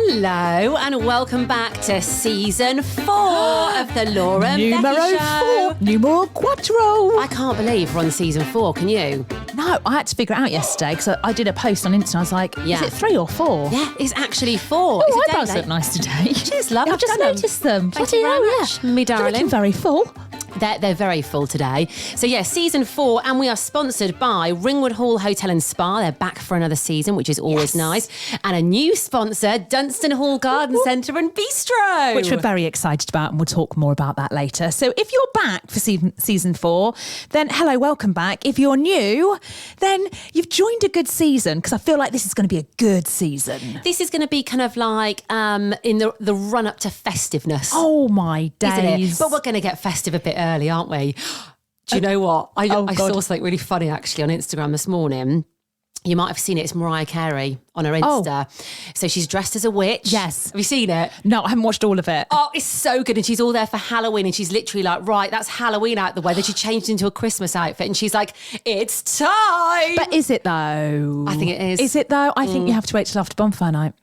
Hello and welcome back to season 4 of the Laura and Becky Show. Numero quattro. I can't believe we're on season 4, can you? No, I had to figure it out yesterday because I did a post on Insta. I was like, is it 3 or 4? Yeah, it's actually 4. Oh, eyebrows look nice today. Cheers, love. I've just noticed them. Thank you very much, me They're darling. looking very full. They're very full today. So yeah, season 4, and we are sponsored by Ringwood Hall Hotel and Spa. They're back for another season, which is always nice. And a new sponsor, Dunstan Hall Garden Centre and Bistro. Which we're very excited about, and we'll talk more about that later. So if you're back for season 4, then hello, welcome back. If you're new, then you've joined a good season, because I feel like this is going to be a good season. This is going to be kind of like in the run-up to festiveness. Oh my days. Isn't it? But we're going to get festive a bit early, aren't we? Do you know what? I saw something really funny actually on Instagram this morning. You might have seen it. It's Mariah Carey on her Insta. So she's dressed as a witch. Yes. Have you seen it? No, I haven't watched all of it. Oh, it's so good. And she's all there for Halloween. And she's literally like, right, that's Halloween out the way. Then she changed into a Christmas outfit. And she's like, it's time. But is it though? I think it is. Is it though? I think you have to wait till after bonfire night.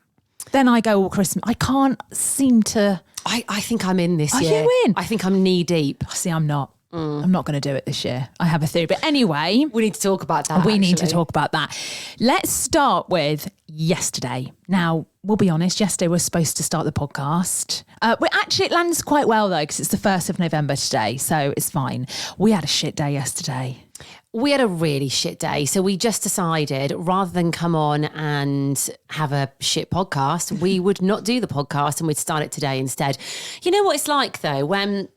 Then I go all Christmas. I can't seem to... I think I'm in this year. Are you in? I think I'm knee deep. See, I'm not. I'm not going to do it this year. I have a theory. But anyway... We need to talk about that, We need to talk about that. Let's start with yesterday. Now, we'll be honest, yesterday we're supposed to start the podcast. It lands quite well, though, because it's the 1st of November today, so it's fine. We had a shit day yesterday. We had a really shit day. So we just decided rather than come on and have a shit podcast, we would not do the podcast and we'd start it today instead. You know what it's like, though, when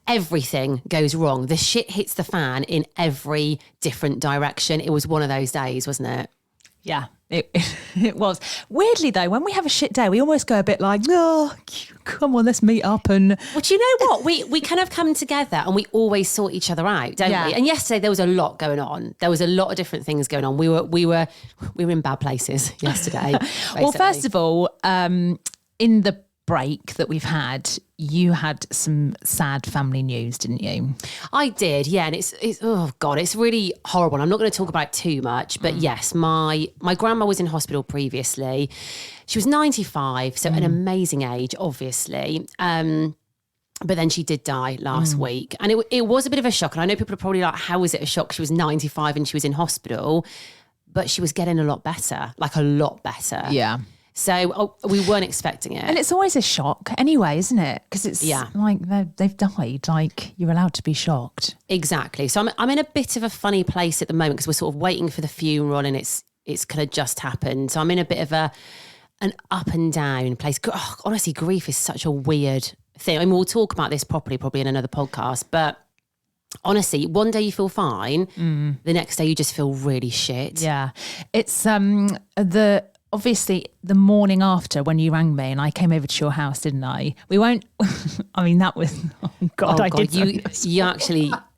everything goes wrong, the shit hits the fan in every different direction. It was one of those days, wasn't it? Yeah, it was. Weirdly, though, when we have a shit day, we almost go a bit like, oh, come on, let's meet up. And well, do you know what? We kind of come together and we always sort each other out, don't we? And yesterday there was a lot going on. There was a lot of different things going on. We were in bad places yesterday. Well, first of all, in the break that we've had, you had some sad family news, didn't you? I did, yeah, and it's oh god, it's really horrible. I'm not going to talk about it too much, but yes, my grandma was in hospital previously. She was 95, so an amazing age, obviously. But then she did die last week, and it was a bit of a shock. And I know people are probably like, "How was it a shock? She was 95 and she was in hospital," but she was getting a lot better, like a lot better. Yeah. So we weren't expecting it. And it's always a shock anyway, isn't it? Because it's like they've died, like you're allowed to be shocked. Exactly. So I'm in a bit of a funny place at the moment because we're sort of waiting for the funeral and it's kind of just happened. So I'm in a bit of an up and down place. Oh, honestly, grief is such a weird thing. I mean, we'll talk about this properly probably in another podcast, but honestly, one day you feel fine, the next day you just feel really shit. Yeah. It's obviously the morning after when you rang me and I came over to your house, didn't I? We won't, I mean, that was,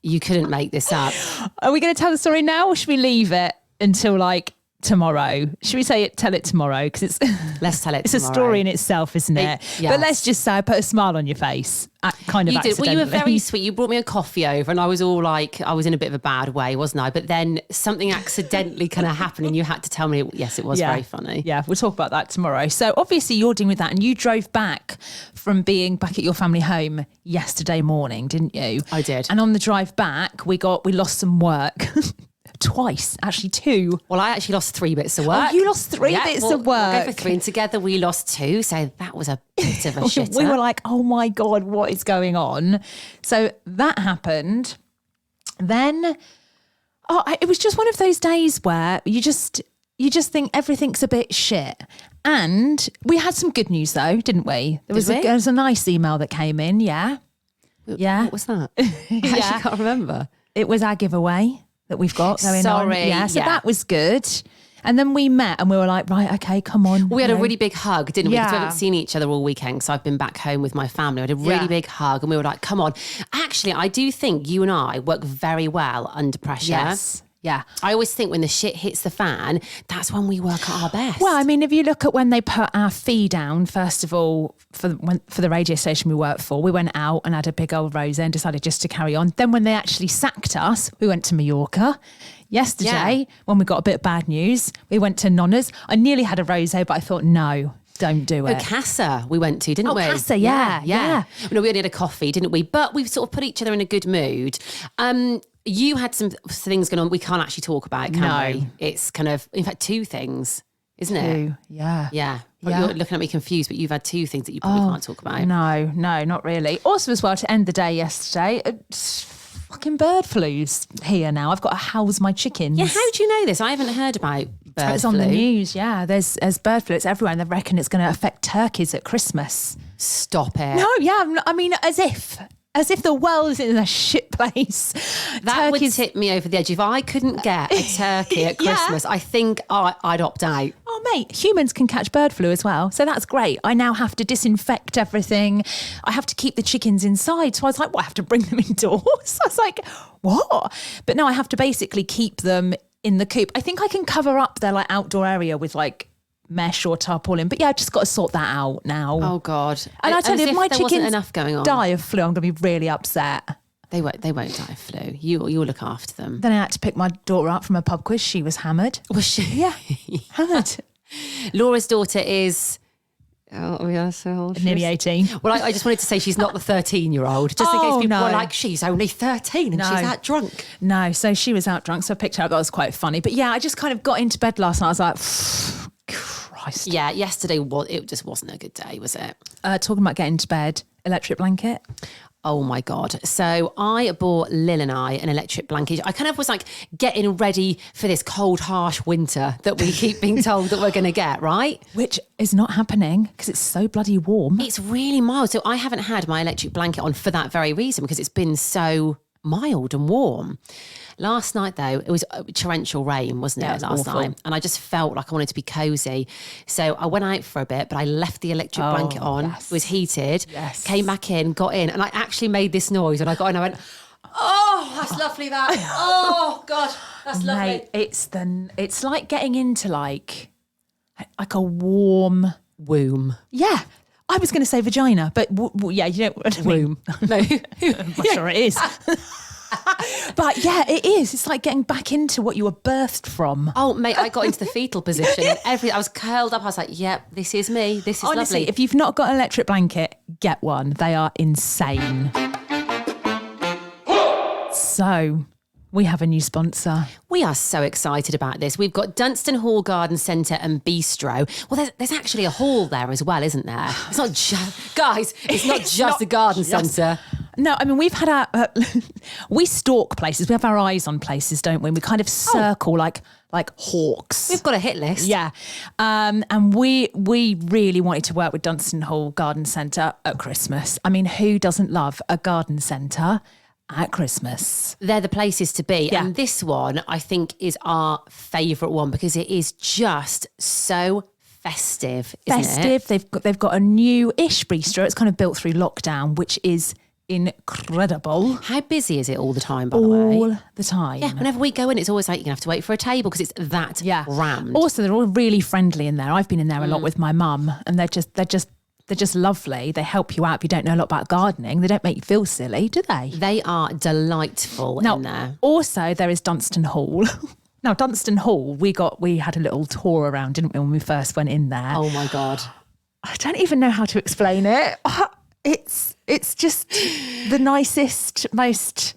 You couldn't make this up. Are we going to tell the story now or should we leave it until like tomorrow? Should we tell it tomorrow? Because let's tell it It's tomorrow. a story in itself, isn't it? Yes. But let's just say I put a smile on your face. Kind of You did. Well, you were accidentally. very sweet. You brought me a coffee over and I was all like, I was in a bit of a bad way, wasn't I? But then something accidentally kind of happened and you had to tell me, yes, it was very funny. Yeah, we'll talk about that tomorrow. So obviously you're dealing with that and you drove back from being back at your family home yesterday morning, didn't you? I did. And on the drive back, we lost some work. Twice, actually 2. Well, I actually lost 3 bits of work. Oh, you lost 3 bits of work. We'll go for 3 and together we lost 2. So that was a bit of a shitter. We were like, oh my God, what is going on? So that happened. Then, it was just one of those days where you just think everything's a bit shit. And we had some good news though, didn't we? There was a nice email that came in, yeah. Yeah. What was that? I actually can't remember. It was our giveaway that we've got going on. Yeah, so that was good. And then we met and we were like, right, okay, come on. We had a really big hug, didn't we? Yeah. Because we haven't seen each other all weekend. So I've been back home with my family. We had a really big hug and we were like, come on. Actually, I do think you and I work very well under pressure. Yes. Yeah. I always think when the shit hits the fan, that's when we work at our best. Well, I mean, if you look at when they put our fee down, first of all, for the radio station we worked for, we went out and had a big old rosé and decided just to carry on. Then when they actually sacked us, we went to Mallorca. Yesterday, when we got a bit of bad news, we went to Nonna's. I nearly had a rosé, but I thought, no, don't do it. Casa we went to, didn't we? Casa, yeah. No, we only had a coffee, didn't we? But we've sort of put each other in a good mood. You had some things going on we can't actually talk about, can we? It's kind of, in fact, 2 things, isn't it? Yeah. Yeah. You're looking at me confused, but you've had 2 things that you probably can't talk about. No, not really. Also, as well, to end the day yesterday, fucking bird flu's here now. I've got to house my chickens. Yeah, how do you know this? I haven't heard about bird flu. It's on the news, yeah. There's bird flu. It's everywhere, and they reckon it's going to affect turkeys at Christmas. Stop it. No, yeah. I mean, as if the world is in a shit place. That would tip me over the edge. If I couldn't get a turkey at Christmas, I think I'd opt out. Oh, mate, humans can catch bird flu as well. So that's great. I now have to disinfect everything. I have to keep the chickens inside. So I was like, well, I have to bring them indoors. I was like, what? But no, I have to basically keep them in the coop. I think I can cover up their like outdoor area with like mesh or tarpaulin, but yeah, I've just got to sort that out now. Oh God! And I tell you, if my chickens enough going on. Die of flu, I'm going to be really upset. They won't die of flu. You'll look after them. Then I had to pick my daughter up from a pub quiz. She was hammered. Was she? Yeah, hammered. Laura's daughter is. Oh yeah, so old. Nearly 18. Well, I just wanted to say she's not the 13-year-old, just in case people were like, she's only 13 and she's that drunk. No, so she was out drunk, so I picked her up. That was quite funny. But yeah, I just kind of got into bed last night. I was like, Christ. Yeah, yesterday it just wasn't a good day, was it? Talking about getting to bed, electric blanket. Oh my God. So I bought Lil and I an electric blanket. I kind of was like getting ready for this cold, harsh winter that we keep being told that we're going to get, right? Which is not happening because it's so bloody warm. It's really mild. So I haven't had my electric blanket on for that very reason, because it's been so mild and warm. Last night, though, it was torrential rain, wasn't it, last night? And I just felt like I wanted to be cozy. So I went out for a bit, but I left the electric blanket on. Yes. It was heated. Yes. Came back in, got in, and I actually made this noise. And I got in, I went, oh, that's lovely, that. Oh, God, that's lovely. Mate, it's like getting into like a warm womb. Yeah. I was going to say vagina, but yeah, you don't. Womb. No. I'm not sure it is. But yeah, it is. It's like getting back into what you were birthed from. Oh, mate, I got into the fetal position. And I was curled up. I was like, yep, this is me. This is honestly lovely. If you've not got an electric blanket, get one. They are insane. So, we have a new sponsor. We are so excited about this. We've got Dunstan Hall Garden Centre and Bistro. Well, there's actually a hall there as well, isn't there? It's not just, guys, it's not just a garden centre. No, I mean, we've had we stalk places. We have our eyes on places, don't we? We kind of circle like hawks. We've got a hit list. Yeah. And we really wanted to work with Dunstan Hall Garden Centre at Christmas. I mean, who doesn't love a garden centre at Christmas? They're the places to be. Yeah. And this one, I think, is our favourite one because it is just so festive, isn't it? They've got a new-ish bistro. It's kind of built through lockdown, which is incredible. How busy is it all the time, by the way? All the time. Yeah, whenever we go in, it's always like you're going to have to wait for a table because it's that rammed. Also, they're all really friendly in there. I've been in there a lot with my mum, and they're just lovely. They help you out if you don't know a lot about gardening. They don't make you feel silly, do they? They are delightful in there. Also, there is Dunstan Hall. Now, Dunstan Hall, we had a little tour around, didn't we, when we first went in there? Oh my God. I don't even know how to explain it. It's just the nicest, most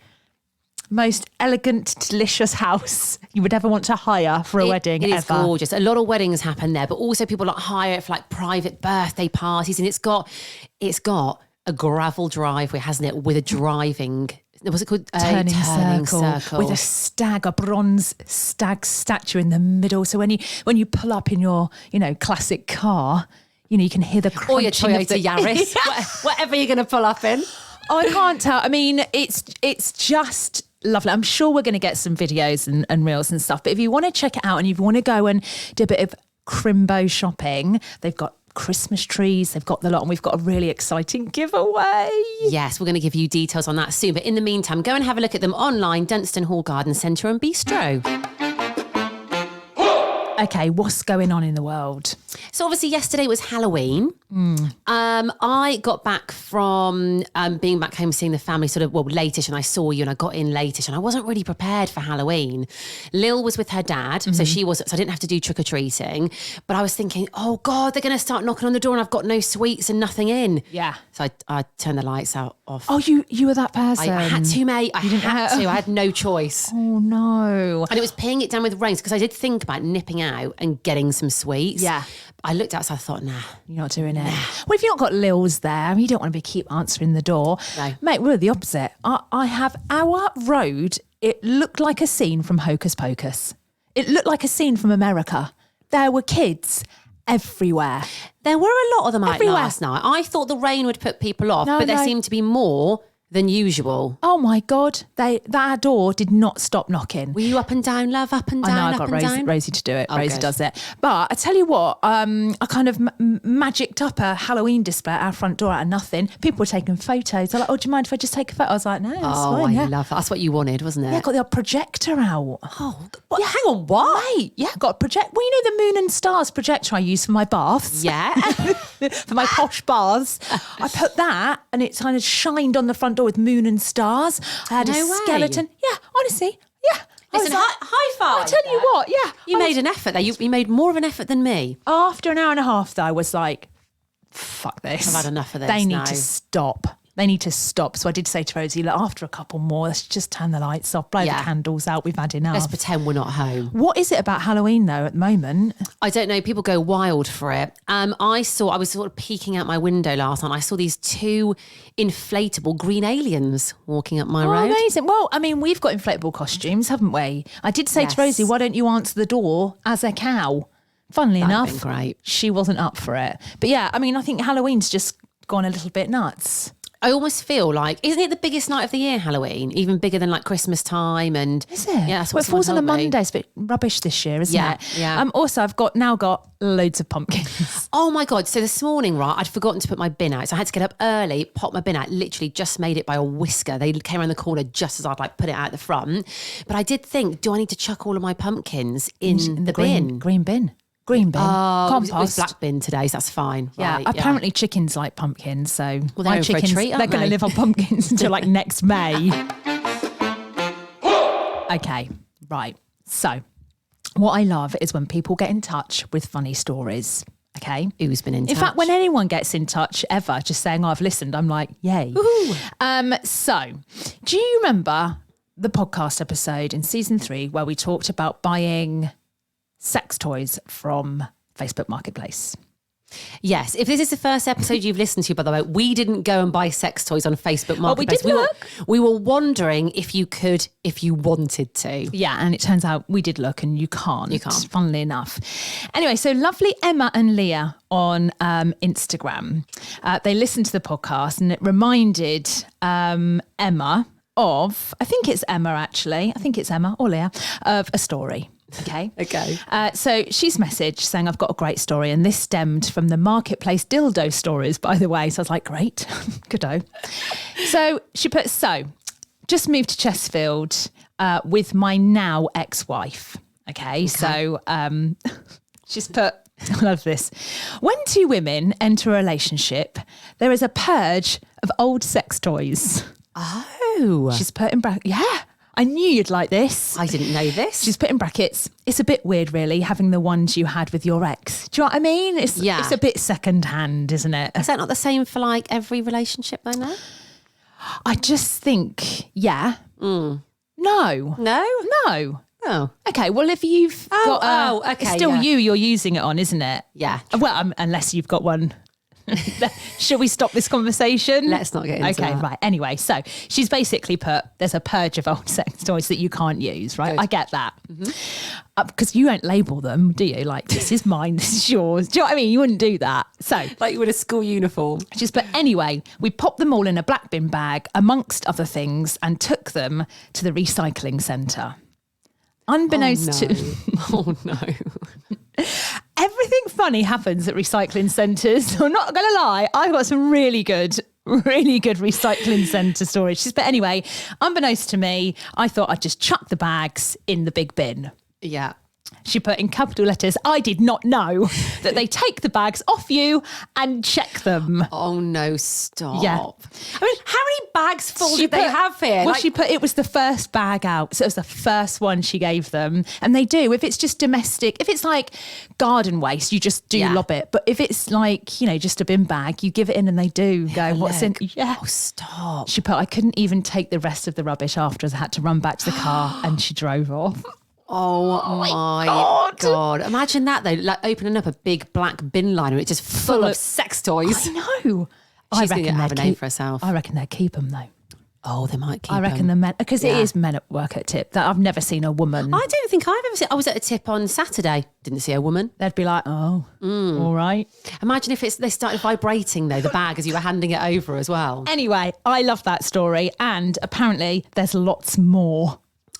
elegant, delicious house you would ever want to hire for a wedding ever. It is gorgeous. A lot of weddings happen there, but also people like hire it for like private birthday parties, and it's got a gravel driveway, hasn't it, with a driving. What's it called? Turning circle with a bronze stag statue in the middle. So when you pull up in your classic car, you can hear the crunching or your Toyota Yaris, whatever you're going to pull up in. Oh, I can't tell. I mean, it's just lovely. I'm sure we're going to get some videos and reels and stuff. But if you want to check it out and if you want to go and do a bit of crimbo shopping, they've got Christmas trees, they've got the lot, and we've got a really exciting giveaway. Yes, we're going to give you details on that soon. But in the meantime, go and have a look at them online, Dunstan Hall Garden Centre and Bistro. Okay, what's going on in the world? So obviously yesterday was Halloween. I got back from being back home seeing the family latish, and I saw you and I got in latish, and I wasn't really prepared for Halloween. Lil was with her dad, so I didn't have to do trick-or-treating, but I was thinking, oh God, they're going to start knocking on the door and I've got no sweets and nothing in. Yeah. So I turned the lights off. Oh, you were that person. I had to, mate. I had no choice. Oh no. And it was paying it down with rain because I did think about nipping out and getting some sweets. Yeah. I looked outside, I thought, nah. You're not doing it. Well, if you've not got Lils there, you don't want to keep answering the door. No. Mate, we're the opposite. I have our road, it looked like a scene from Hocus Pocus. It looked like a scene from America. There were kids everywhere. There were a lot of them out Everywhere. last night. I thought the rain would put people off, No, but there no. seemed to be more than usual. Oh my God, that door did not stop knocking. Were you up and down, love? Up and I know, down, I got up and down? Rosie to do it. Oh, Rosie good. does it. But I tell you what, I kind of magicked up a Halloween display at our front door out of nothing. People were taking photos. They're like, oh, do you mind if I just take a photo? I was like, no, it's Oh, fine. I Yeah. love that. That's what you wanted, wasn't it? Yeah, got the old projector out. Oh, what? Hang on, what? Mate, yeah, got a project. Well, you know the moon and stars projector I use for my baths? Yeah. For my posh baths. I put that and it kind of shined on the front door with moon and stars. I had No a way. skeleton. Yeah, honestly. Yeah. I Listen, was like, high five. I tell you what, yeah. You made an effort there. You made more of an effort than me. After an hour and a half, though, I was like, fuck this. I've had enough of this They need now. to stop. They need to stop. So I did say to Rosie, look, after a couple more, let's just turn the lights off, blow the candles out. We've had enough. Let's pretend we're not home. What is it about Halloween, though, at the moment? I don't know. People go wild for it. I was sort of peeking out my window last night. I saw these two inflatable green aliens walking up my Oh, road. amazing. Well, I mean, we've got inflatable costumes, haven't we? I did say Yes. to Rosie, why don't you answer the door as a cow? Funnily That'd enough, been great. she wasn't up for it. But yeah, I mean, I think Halloween's just gone a little bit nuts. I almost feel like, isn't it the biggest night of the year, Halloween? Even bigger than like Christmas time and... Is it? Yeah, that's Well, what it falls on a someone told me. Monday. It's a bit rubbish this year, isn't Yeah, it? yeah. Also, I've now got loads of pumpkins. Oh my God. So this morning, right, I'd forgotten to put my bin out. So I had to get up early, pop my bin out, literally just made it by a whisker. They came around the corner just as I'd like put it out the front. But I did think, do I need to chuck all of my pumpkins in the bin? Green bin. Green bin. Oh, it was Compost. black bin today, so that's fine. Yeah, Right, apparently chickens like pumpkins, so Well, they're my in for a chickens, treat, they're aren't going to they? live on pumpkins until like next May. Okay, right. So what I love is when people get in touch with funny stories. Okay. Who's been in touch? In fact, when anyone gets in touch ever, just saying, oh, I've listened, I'm like, yay. So do you remember the podcast episode in season 3 where we talked about buying sex toys from Facebook Marketplace? Yes, if this is the first episode you've listened to, by the way, we didn't go and buy sex toys on Facebook Marketplace. we did look. We were wondering if you could, if you wanted to. Yeah, and it turns out we did look and you can't. You can't. Funnily enough. Anyway, so lovely Emma and Leah on Instagram, they listened to the podcast and it reminded Emma of, I think it's Emma actually, I think it's Emma or Leah, of a story. Okay. Okay. So she's messaged saying, I've got a great story. And this stemmed from the Marketplace dildo stories, by the way. So I was like, great. Good-o. So she put, just moved to Chesterfield with my now ex-wife. Okay. So she's put, I love this. When two women enter a relationship, there is a purge of old sex toys. Oh. She's put in brackets. Yeah. I knew you'd like this. I didn't know this. She's put in brackets, it's a bit weird, really, having the ones you had with your ex. Do you know what I mean? It's a bit second-hand, isn't it? Is that not the same for like every relationship though, no? I just think, yeah. No. No? No. Oh. Okay, well, if you've got okay, it's still yeah. you're using it on, isn't it? Yeah. Well, unless you've got one. Shall we stop this conversation? Let's not get into Okay, that. right. Anyway, so she's basically put, there's a purge of old sex toys that you can't use, right? Good. I get that. Because you don't label them, do you? Like, this is mine, this is yours. Do you know what I mean? You wouldn't do that. So Like you would a school uniform. she's put, anyway, we popped them all in a black bin bag, amongst other things, and took them to the recycling centre. Unbeknownst to... Oh no. Everything funny happens at recycling centres. I'm not going to lie, I've got some really good recycling centre stories. But anyway, unbeknownst to me, I thought I'd just chuck the bags in the big bin. Yeah. She put in capital letters, I did not know that they take the bags off you and check them. Oh no, stop. Yeah. I mean, how many bags full did they have here? Well, she put it was the first bag out. So it was the first one she gave them. And they do, if it's just domestic, if it's like garden waste, you just do lob it. But if it's like, you know, just a bin bag, you give it in and they do go, what's in? Yeah. Oh, stop. She put, I couldn't even take the rest of the rubbish afterwards. I had to run back to the car and she drove off. Oh my God. Imagine that though, like opening up a big black bin liner, it's just full of sex toys. I know. She's going to have a name for herself. I reckon they'd keep them though. Oh, they might keep I reckon the men, because it is men at work at tip. That I've never seen a woman. I don't think I've ever seen. I was at a tip on Saturday, didn't see a woman. They'd be like, oh, all right. Imagine if they started vibrating though, the bag as you were handing it over as well. Anyway, I love that story. And apparently there's lots more.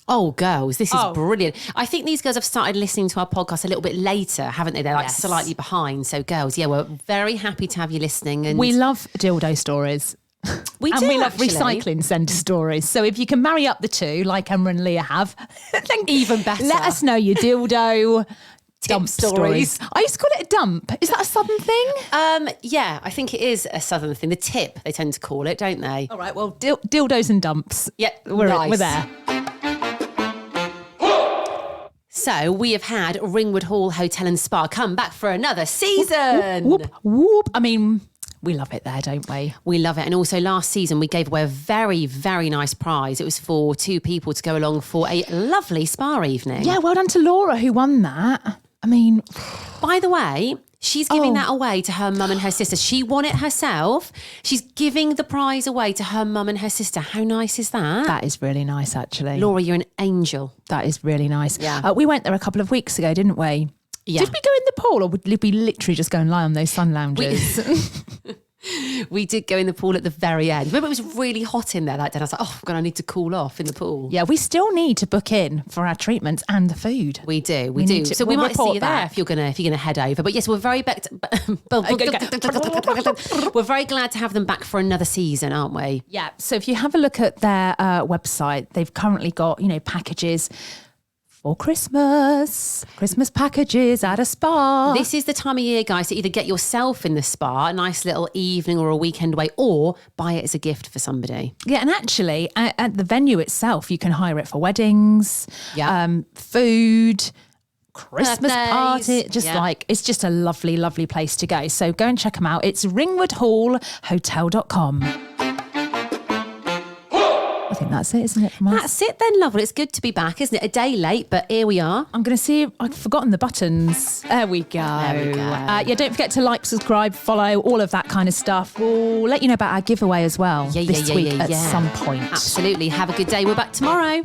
Oh, girls, this is brilliant. I think these girls have started listening to our podcast a little bit later, haven't they? They're like slightly behind. So girls, we're very happy to have you listening. And we love dildo stories. We and do, we love actually. recycling centre stories. So if you can marry up the two, like Emma and Leah have, then even better. Let us know your dildo dump stories. I used to call it a dump. Is that a southern thing? Yeah, I think it is a southern thing. The tip, they tend to call it, don't they? All right, well, dildos and dumps. Yeah, we're there. So we have had Ringwood Hall Hotel and Spa come back for another season. Whoop, whoop, whoop. I mean, we love it there, don't we? We love it. And also last season, we gave away a very, very nice prize. It was for 2 people to go along for a lovely spa evening. Yeah, well done to Laura who won that. I mean... By the way, she's giving that away to her mum and her sister. She won it herself. She's giving the prize away to her mum and her sister. How nice is that? That is really nice, actually. Laura, you're an angel. That is really nice. Yeah. We went there a couple of weeks ago, didn't we? Yeah. Did we go in the pool or would we literally just go and lie on those sun lounges? We did go in the pool at the very end. Remember, it was really hot in there that day. I was like, oh, God, I need to cool off in the pool. Yeah, we still need to book in for our treatments and the food. We do. We do. So we might see you there if you're gonna head over. But yes, we're very we're very glad to have them back for another season, aren't we? Yeah. So if you have a look at their website, they've currently got, packages for Christmas packages at a spa. This is the time of year, guys, to either get yourself in the spa, a nice little evening or a weekend away, or buy it as a gift for somebody. Yeah, and actually, at the venue itself, you can hire it for weddings, food, Christmas party. It's just a lovely, lovely place to go. So go and check them out. It's ringwoodhallhotel.com. I think that's it, isn't it, from us? That's it then, lovely. It's good to be back, isn't it? A day late, but here we are. I'm going to see. I've forgotten the buttons. There we go. Don't forget to like, subscribe, follow, all of that kind of stuff. We'll let you know about our giveaway as well this week at some point. Absolutely. Have a good day. We're back tomorrow.